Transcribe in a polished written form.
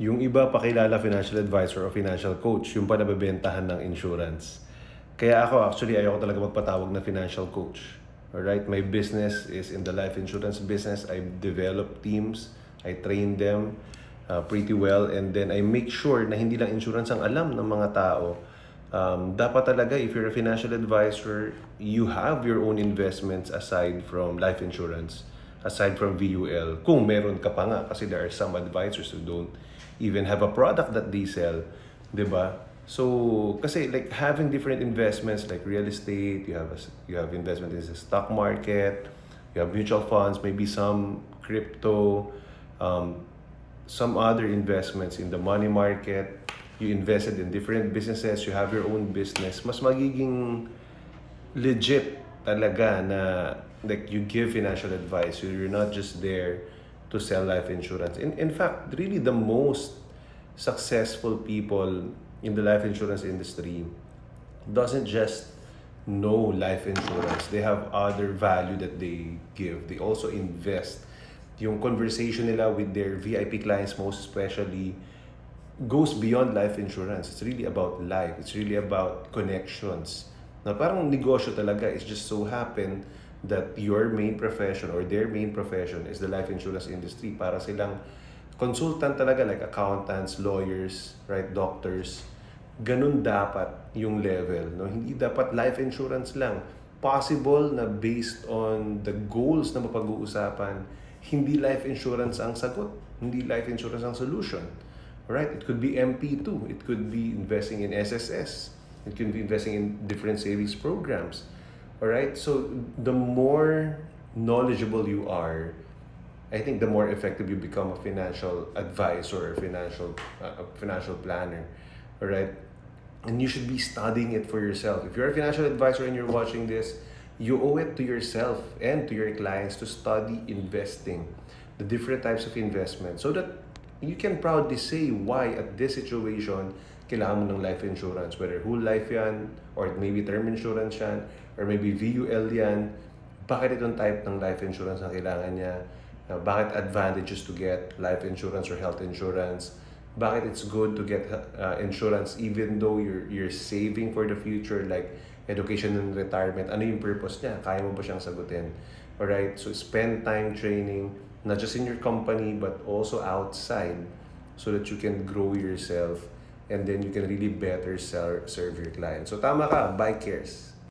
Yung iba pakilala financial advisor o financial coach, yung pa nabebentahan ng insurance. Kaya ako actually ayoko talaga magpatawag na financial coach. Alright, my business is in the life insurance business. I develop teams, I train them pretty well, and then I make sure na hindi lang insurance ang alam ng mga tao. Dapat talaga, if you're a financial advisor, you have your own investments aside from life insurance, aside from VUL. Kung meron ka pa nga, kasi there are some advisors who don't even have a product that they sell, 'di ba? So, kasi like having different investments like real estate, you have investment in the stock market, you have mutual funds, maybe some crypto, um, some other investments in the money market, you invested in different businesses, you have your own business, mas magiging legit talaga na like you give financial advice. You're not just there to sell life insurance. In fact, really the most successful people in the life insurance industry doesn't just know life insurance. They have other value that they give. They also invest. Yung conversation nila with their VIP clients most especially goes beyond life insurance. It's really about life. It's really about connections. Na parang negosyo talaga. It's just so happen that your main profession or their main profession is the life insurance industry. Para silang consultant talaga like accountants, lawyers, right, doctors. Ganun dapat yung level. No? Hindi dapat life insurance lang. Possible na based on the goals na mapag-uusapan, hindi life insurance ang sagot. Hindi life insurance ang solution. Right? It could be MP2. It could be investing in SSS. It could be investing in different savings programs. Alright? So, the more knowledgeable you are, I think the more effective you become a financial advisor or financial planner. Alright? And you should be studying it for yourself. If you're a financial advisor and you're watching this, you owe it to yourself and to your clients to study investing, the different types of investment, so that you can proudly say why at this situation kailangan mo ng life insurance, whether whole life yan or maybe term insurance yan or maybe VUL yan. Bakit itong type ng life insurance na kailangan niya? Bakit advantages to get life insurance or health insurance? Bakit it's good to get insurance even though you're saving for the future, like education and retirement? Ano yung purpose niya? Kaya mo ba siyang sagutin? Alright, so spend time training, not just in your company but also outside, so that you can grow yourself and then you can really better serve your clients. So tama ka, buy cares.